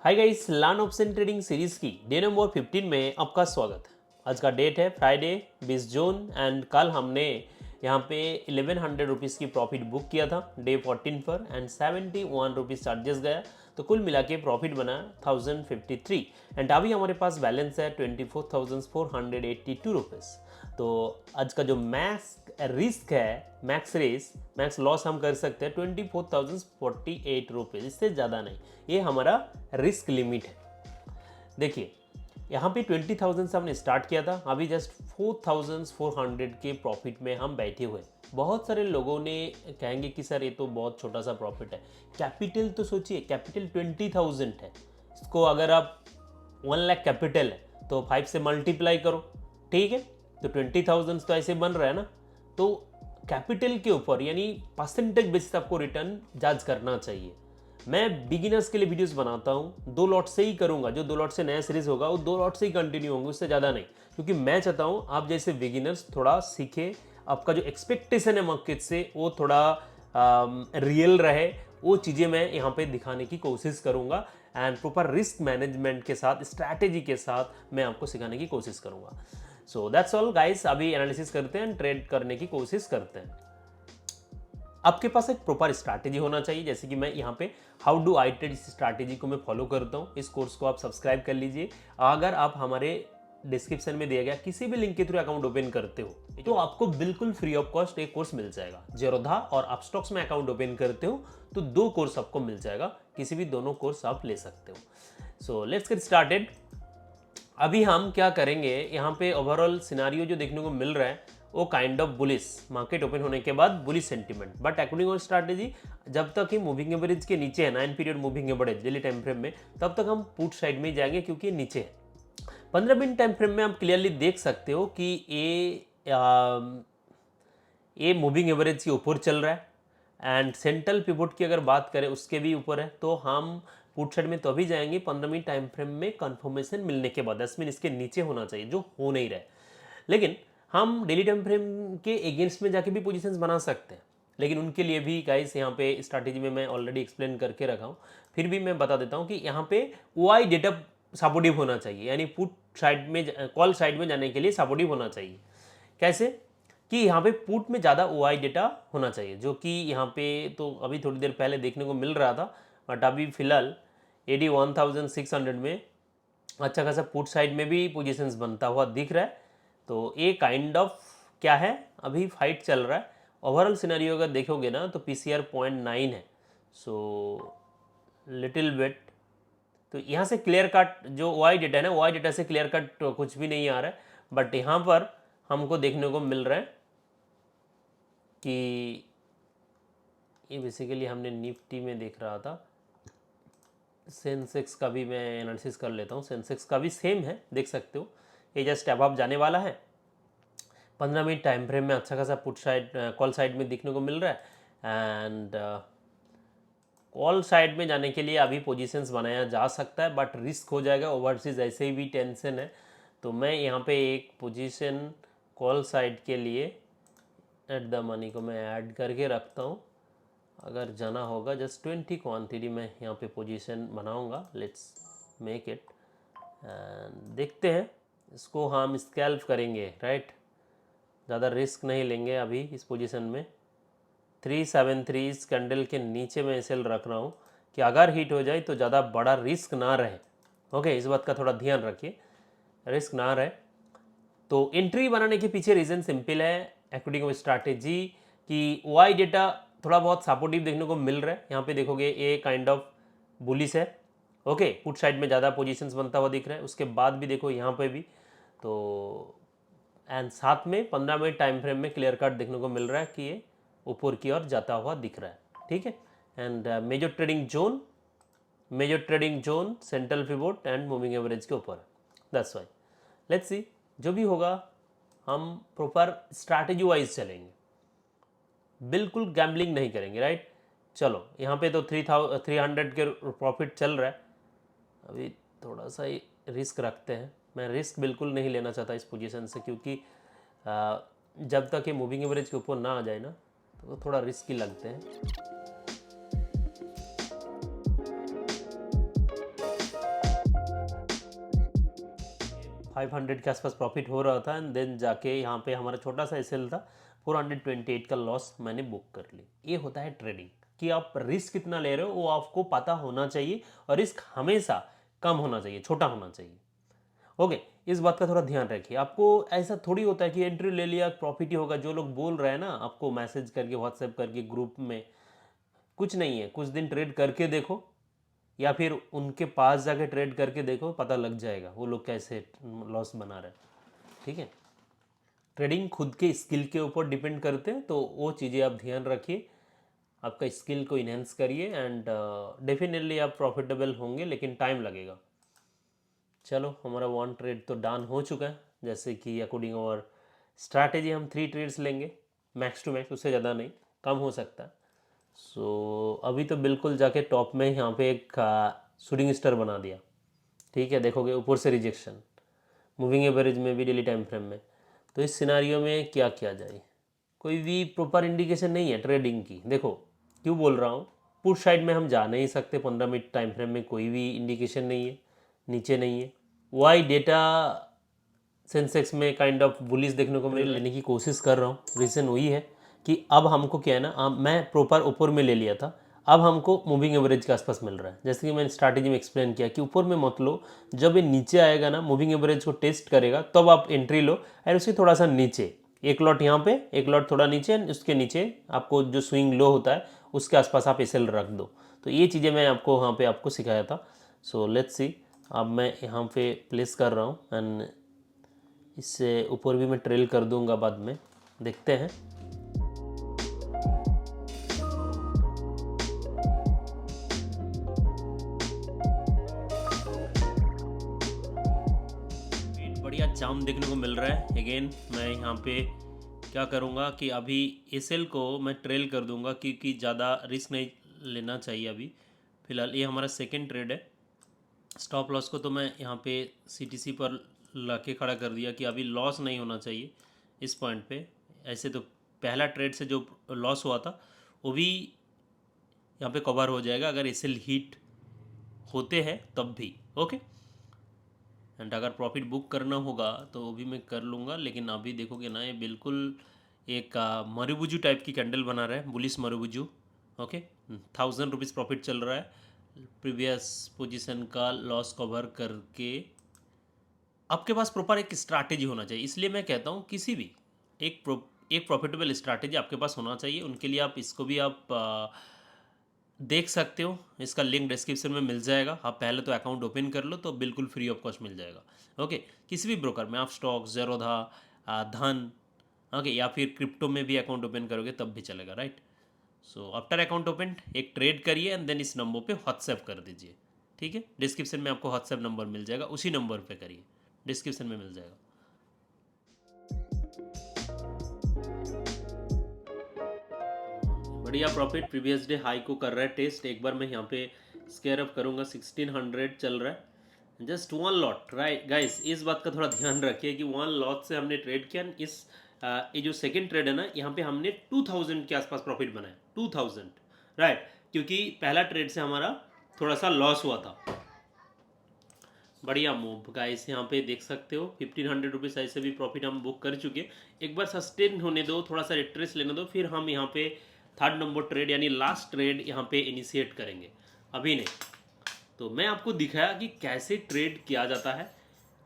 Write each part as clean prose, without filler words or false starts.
Hi guys, learn option trading series की day number 15 में आपका स्वागत है। आज का डेट है फ्राइडे 20 जून एंड कल हमने यहाँ पे 1100 रुपीज़ की प्रॉफिट बुक किया था डे 14 पर एंड 71 रुपीज़ चार्जेस गया, तो कुल मिला के प्रॉफिट बना 1053 एंड अभी हमारे पास बैलेंस है 24,482 रुपीज़। तो आज का जो मैक्स रिस्क है, मैक्स लॉस हम कर सकते हैं 24,048 रुपीज़, इससे ज़्यादा नहीं। ये हमारा रिस्क लिमिट है। देखिए यहाँ पे 20,000 से हमने स्टार्ट किया था, अभी जस्ट 4,400 के प्रॉफिट में हम बैठे हुए। बहुत सारे लोगों ने कहेंगे कि सर ये तो बहुत छोटा सा प्रॉफिट है। कैपिटल तो सोचिए, कैपिटल 20,000 है। इसको अगर आप 1 लाख कैपिटल है तो 5 से मल्टीप्लाई करो, ठीक है। तो 20,000 तो ऐसे बन रहा है ना। तो कैपिटल के ऊपर यानी परसेंटेज बेसिस आपको रिटर्न जज करना चाहिए। मैं बिगिनर्स के लिए वीडियोस बनाता हूँ, 2 लॉट से ही करूँगा। जो 2 लॉट से नया सीरीज होगा वो 2 लॉट से ही कंटिन्यू होंगे, उससे ज़्यादा नहीं। क्योंकि मैं चाहता हूँ आप जैसे बिगिनर्स थोड़ा सीखे, आपका जो एक्सपेक्टेशन है मार्केट से वो थोड़ा रियल रहे। वो चीज़ें मैं यहाँ पे दिखाने की कोशिश करूँगा एंड प्रॉपर रिस्क मैनेजमेंट के साथ, स्ट्रैटेजी के साथ मैं आपको सिखाने की कोशिश करूँगा। सो दैट्स ऑल गाइस, अभी एनालिसिस करते हैं, ट्रेड करने की कोशिश करते हैं। आपके पास एक प्रॉपर स्ट्रैटेजी होना चाहिए, जैसे कि मैं यहाँ पे हाउ डू आई ट्रेड, इस स्ट्रैटेजी को मैं फॉलो करता हूँ। इस कोर्स को आप सब्सक्राइब कर लीजिए। अगर आप हमारे डिस्क्रिप्शन में दिया गया किसी भी लिंक के थ्रू अकाउंट ओपन करते हो तो आपको बिल्कुल फ्री ऑफ कॉस्ट एक कोर्स मिल जाएगा। जेरोधा और अपस्टॉक्स में अकाउंट ओपन करते हो तो 2 कोर्स आपको मिल जाएगा, किसी भी दोनों कोर्स आप ले सकते हो। So let's get started. अभी हम क्या करेंगे, यहाँ पे ओवरऑल सिनारियो जो देखने को मिल रहा है वो kind of bullish, market open होने के बाद bullish sentiment. But according on strategy, जब तक ही मूविंग एवरेज के नीचे है, 9 period moving average daily time frame में, तब तक हम पुट साइड में ही जाएंगे क्योंकि नीचे है। 15 मिनट टाइम फ्रेम में आप क्लियरली देख सकते हो कि ये मूविंग एवरेज के ऊपर चल रहा है एंड सेंट्रल पिवोट की अगर बात करें उसके भी ऊपर है। तो हम पुट साइड में तो अभी जाएंगे 15 मिनट टाइम फ्रेम में कंफर्मेशन मिलने के बाद। 10 मिनट इसके नीचे होना चाहिए, जो हो नहीं रहा है। लेकिन हम डेली टाइम फ्रेम के अगेंस्ट में जाके भी पोजीशंस बना सकते हैं, लेकिन उनके लिए भी गाइस यहाँ पे स्ट्रैटेजी में मैं ऑलरेडी एक्सप्लेन करके रखा हूँ। फिर भी मैं बता देता हूँ कि यहाँ पे ओआई डेटा सपोर्टिव होना चाहिए, यानी पुट साइड में, कॉल साइड में जाने के लिए सपोर्टिव होना चाहिए। कैसे कि यहाँ पे पुट में ज़्यादा ओआई डेटा होना चाहिए, जो कि यहाँ पे तो अभी थोड़ी देर पहले देखने को मिल रहा था। बट अभी फिलहाल 81,600 में अच्छा खासा पुट साइड में भी पोजीशंस बनता हुआ दिख रहा है। तो ये काइंड ऑफ क्या है, अभी फाइट चल रहा है। ओवरऑल सिनेरियो अगर देखोगे ना तो पीसीआर 0.9 है, सो लिटिल बिट। तो यहाँ से क्लियर कट जो ओआई डेटा है ना, ओआई डेटा से क्लियर कट कुछ भी नहीं आ रहा है। बट यहाँ पर हमको देखने को मिल रहा है कि ये बेसिकली हमने निफ्टी में देख रहा था। सेंसेक्स का भी मैं एनालिसिस कर लेता हूँ। सेंसेक्स का भी सेम है, देख सकते हो। ये जस्ट अब जाने वाला है। 15 मिनट टाइम फ्रेम में अच्छा खासा पुट साइड, कॉल साइड में दिखने को मिल रहा है एंड कॉल साइड में जाने के लिए अभी पोजीशंस बनाया जा सकता है, बट रिस्क हो जाएगा। ओवरसीज ऐसे ही भी टेंशन है, तो मैं यहाँ पे एक पोजीशन कॉल साइड के लिए एट द मनी को मैं ऐड करके रखता हूँ। अगर जाना होगा जस्ट 20 क्वांटिटी में यहाँ पे पोजीशन बनाऊँगा। लेट्स मेक इट एंड देखते हैं। इसको हम स्कैल्प करेंगे, राइट। ज़्यादा रिस्क नहीं लेंगे अभी इस पोजीशन में। 373 इस कैंडल के नीचे मैं सेल रख रहा हूँ कि अगर हिट हो जाए तो ज़्यादा बड़ा रिस्क ना रहे। ओके, इस बात का थोड़ा ध्यान रखिए, रिस्क ना रहे। तो एंट्री बनाने के पीछे रीज़न सिंपल है, अकॉर्डिंग टू स्ट्रैटेजी, कि वाई डेटा थोड़ा बहुत सपोर्टिव देखने को मिल रहा है। यहाँ पे देखोगे ये काइंड ऑफ बुलिश है। ओके, पुट साइड में ज़्यादा पोजीशंस बनता हुआ दिख रहा है। उसके बाद भी देखो यहाँ पे भी, तो एंड साथ में 15 मिनट टाइम फ्रेम में क्लियर कट देखने को मिल रहा है कि ये ऊपर की ओर जाता हुआ दिख रहा है, ठीक है। And major trading zone central pivot and moving average के ऊपर, दैट्स वाई। लेट्स सी, जो भी होगा हम प्रॉपर स्ट्रैटेजी वाइज चलेंगे, बिल्कुल गैम्बलिंग नहीं करेंगे, राइट। चलो यहाँ पे तो 300 के प्रॉफिट चल रहा है। अभी थोड़ा सा ही रिस्क रखते हैं। मैं रिस्क बिल्कुल नहीं लेना चाहता इस पोजीशन से, क्योंकि जब तक ये मूविंग एवरेज के ऊपर ना आ जाए ना तो थोड़ा रिस्क ही लगते हैं। 500 के आसपास प्रॉफिट हो रहा था एंड देन जाके यहाँ पे हमारा छोटा सा एसएल था, 428 का लॉस मैंने बुक कर ली। ये होता है ट्रेडिंग, कि आप रिस्क कितना ले रहे हो वो आपको पता होना चाहिए, और रिस्क हमेशा कम होना चाहिए, छोटा होना चाहिए। ओके, इस बात का थोड़ा ध्यान रखिए। आपको ऐसा थोड़ी होता है कि एंट्री ले लिया प्रॉफिट ही होगा। जो लोग बोल रहे हैं ना आपको मैसेज करके, व्हाट्सएप करके, ग्रुप में, कुछ नहीं है। कुछ दिन ट्रेड करके देखो, या फिर उनके पास जाके ट्रेड करके देखो, पता लग जाएगा वो लोग कैसे लॉस बना रहे हैं। ठीक है, ट्रेडिंग खुद के स्किल के ऊपर डिपेंड करते हैं, तो वो चीज़ें आप ध्यान रखिए, आपका स्किल को इन्हेंस करिए एंड डेफिनेटली आप प्रॉफिटेबल होंगे, लेकिन टाइम लगेगा। चलो, हमारा वन ट्रेड तो डन हो चुका है। जैसे कि अकॉर्डिंग और स्ट्रैटेजी हम 3 ट्रेड्स लेंगे मैक्स टू मैक्स, उससे ज़्यादा नहीं, कम हो सकता है। सो अभी तो बिल्कुल जाके टॉप में यहाँ पे एक शूटिंग स्टार बना दिया। ठीक है, देखोगे ऊपर से रिजेक्शन, मूविंग एवरेज में भी, डेली टाइम फ्रेम में। तो इस सिनारियो में क्या किया जाए? कोई भी प्रॉपर इंडिकेशन नहीं है ट्रेडिंग की। देखो क्यों बोल रहा हूँ, पुश साइड में हम जा नहीं सकते, 15 मिनट टाइम फ्रेम में कोई भी इंडिकेशन नहीं है, नीचे नहीं है। वाई डेटा सेंसेक्स में काइंड ऑफ बुलिश देखने को मिल रहा है, लेने की कोशिश कर रहा हूँ। रीज़न वही है कि अब हमको क्या है ना, मैं प्रॉपर ऊपर में ले लिया था, अब हमको मूविंग एवरेज के आसपास मिल रहा है। जैसे कि मैंने स्ट्रैटेजी में एक्सप्लेन किया कि ऊपर में मत लो, जब ये नीचे आएगा ना, मूविंग एवरेज को टेस्ट करेगा, तब तो आप एंट्री लो। और उसके थोड़ा सा नीचे एक लॉट, यहाँ पे एक लॉट थोड़ा नीचे, उसके नीचे आपको जो स्विंग लो होता है उसके आसपास आप एसएल रख दो। तो ये चीज़ें मैं आपको वहाँ पे आपको सिखाया था। सो लेट्स सी, अब मैं यहाँ पे प्लेस कर रहा हूँ एंड इससे ऊपर भी मैं ट्रेल कर दूंगा बाद में, देखते हैं। बढ़िया चाम देखने को मिल रहा है। अगेन मैं यहाँ पे क्या करूँगा कि अभी एसएल को मैं ट्रेल कर दूंगा, क्योंकि ज़्यादा रिस्क नहीं लेना चाहिए अभी फ़िलहाल। ये हमारा सेकेंड ट्रेड है। स्टॉप लॉस को तो मैं यहाँ पे सीटीसी पर ला के खड़ा कर दिया कि अभी लॉस नहीं होना चाहिए इस पॉइंट पे। ऐसे तो पहला ट्रेड से जो लॉस हुआ था वो भी यहाँ पे कवर हो जाएगा अगर एसएल हिट होते हैं तब भी। ओके, एंड अगर प्रॉफिट बुक करना होगा तो वो भी मैं कर लूँगा। लेकिन अभी देखोगे ना, ये बिल्कुल एक मरुबुजू टाइप की कैंडल बना रहा है, बुलिस मरुबुजू। ओके, 1000 रुपीज़ प्रॉफिट चल रहा है, प्रीवियस पोजीशन का लॉस कवर करके। आपके पास प्रॉपर एक स्ट्रैटेजी होना चाहिए, इसलिए मैं कहता हूँ किसी भी एक प्रॉफिटेबल स्ट्रैटेजी आपके पास होना चाहिए। उनके लिए आप इसको भी आप देख सकते हो, इसका लिंक डिस्क्रिप्शन में मिल जाएगा। आप पहले तो अकाउंट ओपन कर लो तो बिल्कुल फ्री ऑफ कॉस्ट मिल जाएगा। ओके, किसी भी ब्रोकर में आप स्टॉक, ज़ेरोधा, धन, ओके, या फिर क्रिप्टो में भी अकाउंट ओपन करोगे तब भी चलेगा, right. So after account open एक ट्रेड करिए एंड देन इस नंबर पे व्हाट्सएप कर दीजिए। ठीक है, डिस्क्रिप्शन में आपको व्हाट्सएप नंबर मिल जाएगा, उसी नंबर पे करिए, डिस्क्रिप्शन में मिल जाएगा। बढ़िया प्रॉफिट, प्रीवियस डे हाई को कर रहा है टेस्ट। एक बार मैं यहाँ पे स्केयर अप करूँगा, 1600 चल रहा है, just one lot, right guys. इस बात का थोड़ा ध्यान रखिए कि वन लॉट से हमने ट्रेड किया। इस ये जो सेकंड ट्रेड है ना, यहाँ पे हमने 2000 के आसपास प्रॉफिट बनाया, 2000, राइट, क्योंकि पहला ट्रेड से हमारा थोड़ा सा लॉस हुआ था। बढ़िया मूव गाइस, यहाँ पे देख सकते हो 1500 रुपीज़ ऐसे भी प्रॉफिट हम बुक कर चुके। एक बार सस्टेन होने दो, थोड़ा सा रिट्रेस लेने दो, फिर हम यहाँ पे थर्ड नंबर ट्रेड यानी लास्ट ट्रेड यहाँ पे इनिशिएट करेंगे, अभी नहीं। तो मैं आपको दिखाया कि कैसे ट्रेड किया जाता है।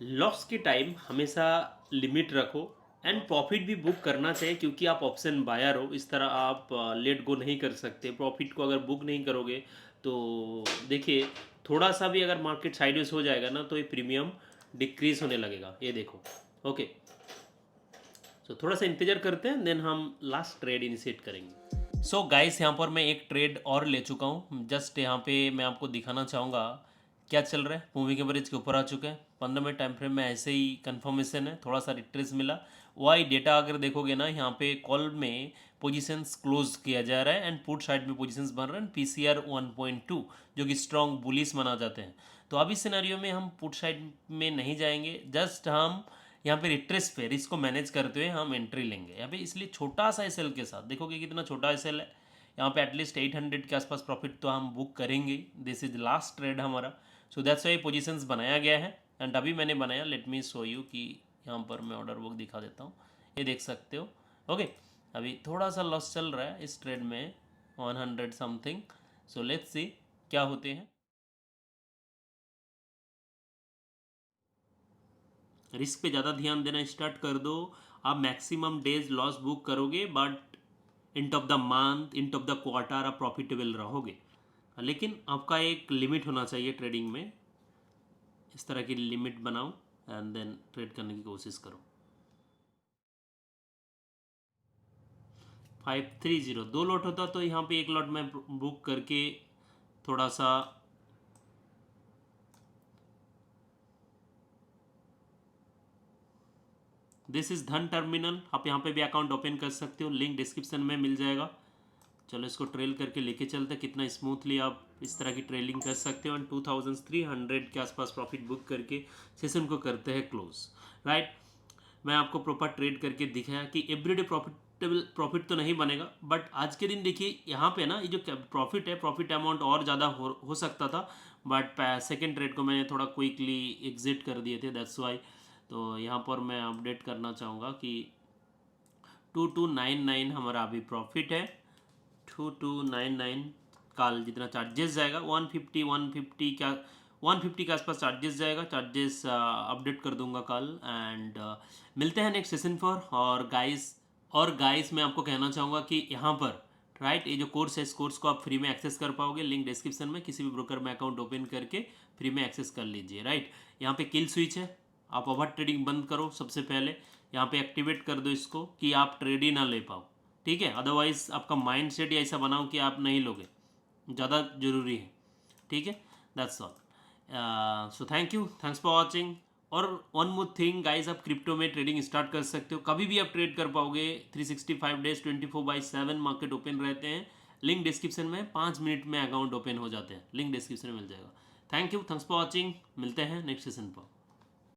लॉस के टाइम हमेशा लिमिट रखो एंड प्रॉफिट भी बुक करना चाहिए, क्योंकि आप ऑप्शन बायर हो। इस तरह आप लेट गो नहीं कर सकते। प्रॉफिट को अगर बुक नहीं करोगे तो देखिए, थोड़ा सा भी अगर मार्केट साइडवेज हो जाएगा ना, तो ये प्रीमियम डिक्रीज होने लगेगा, ये देखो। ओके, तो थोड़ा सा इंतजार करते हैं, देन हम लास्ट ट्रेड इनिशिएट करेंगे। सो गाइस, यहाँ पर मैं एक ट्रेड और ले चुका हूँ। जस्ट यहाँ पे मैं आपको दिखाना चाहूँगा क्या चल रहा है। मूविंग एवरेज के ऊपर आ चुके हैं, 15 मिनट टाइम फ्रेम में ऐसे ही कंफर्मेशन है, थोड़ा सा रिट्रेस मिला। वाई डेटा अगर देखोगे ना, यहाँ पे कॉल में पोजीशंस क्लोज किया जा रहा है एंड पुट साइड में पोजीशंस बन रहे हैं, पीसीआर 1.2 जो कि स्ट्रॉन्ग बुलिस माना जाते हैं। तो अभी सिनेरियो में हम पुट साइड में नहीं जाएंगे, जस्ट हम यहाँ पे रिट्रेस पे रिस्क को मैनेज करते हुए हम एंट्री लेंगे यहाँ पे। इसलिए छोटा सा एसएल के साथ, देखोगे कितना छोटा एसएल है यहाँ पे, एटलीस्ट 800 के आसपास प्रॉफिट तो हम बुक करेंगे। दिस इज लास्ट ट्रेड हमारा, सो दैट्स वाई पोजीशंस बनाया गया है। एंड अभी मैंने बनाया, लेट मी शो यू कि यहाँ पर मैं ऑर्डर बुक दिखा देता हूँ, ये देख सकते हो। ओके, अभी थोड़ा सा लॉस चल रहा है इस ट्रेड में 100 समथिंग। सो लेट्स सी क्या होते हैं। रिस्क पे ज़्यादा ध्यान देना स्टार्ट कर दो, आप मैक्सिमम डेज लॉस बुक करोगे but end of the month, end of the quarter आप प्रॉफिटेबल रहोगे। लेकिन आपका एक लिमिट होना चाहिए ट्रेडिंग में, इस तरह की लिमिट बनाओ एंड देन ट्रेड करने की कोशिश करो। 530 दो लॉट होता तो यहाँ पे एक लॉट में बुक करके थोड़ा सा दिस इज धन टर्मिनल, आप यहाँ पे भी अकाउंट ओपन कर सकते हो, लिंक डिस्क्रिप्शन में मिल जाएगा। चलो इसको ट्रेल करके लेके चलते, कितना स्मूथली आप इस तरह की ट्रेलिंग कर सकते हो एंड 2300 के आसपास प्रॉफिट बुक करके सेशन को करते हैं क्लोज, राइट। मैं आपको प्रॉपर ट्रेड करके दिखाया कि एवरीडे प्रॉफिट तो नहीं बनेगा, बट आज के दिन देखिए यहाँ पे ना ये जो प्रॉफिट है, प्रॉफिट अमाउंट और ज़्यादा हो सकता था, बट सेकेंड ट्रेड को मैंने थोड़ा क्विकली एग्जिट कर दिए थे, दैट्स वाई। तो यहाँ पर मैं अपडेट करना चाहूँगा कि 2299 हमारा अभी प्रॉफिट है। 2299 कल जितना चार्जेस जाएगा 150 का 150 के आसपास चार्जेस जाएगा, चार्जेस अपडेट कर दूंगा कल एंड मिलते हैं नेक्स्ट सेशन पर। और गाइस मैं आपको कहना चाहूँगा कि यहाँ पर राइट ये जो कोर्स है, इस कोर्स को आप फ्री में एक्सेस कर पाओगे, लिंक डिस्क्रिप्शन में, किसी भी ब्रोकर में अकाउंट ओपन करके फ्री में एक्सेस कर लीजिए, राइट। यहाँ पे किल स्विच है, आप ओवर ट्रेडिंग बंद करो सबसे पहले, यहाँ पे एक्टिवेट कर दो इसको कि आप ट्रेड ही ना ले पाओ, ठीक है। अदरवाइज आपका माइंड सेट ऐसा बनाओ कि आप नहीं लोगे, ज़्यादा ज़रूरी है, ठीक है। That's all. So thank you, thanks for watching. और वन मोर थिंग गाइस, आप क्रिप्टो में ट्रेडिंग स्टार्ट कर सकते हो, कभी भी आप ट्रेड कर पाओगे, 365 डेज 24/7 मार्केट ओपन रहते हैं। लिंक डिस्क्रिप्शन में 5 मिनट में अकाउंट ओपन हो जाते हैं, लिंक डिस्क्रिप्शन में मिल जाएगा। Thank you, thanks for watching, मिलते हैं नेक्स्ट सेशन पर।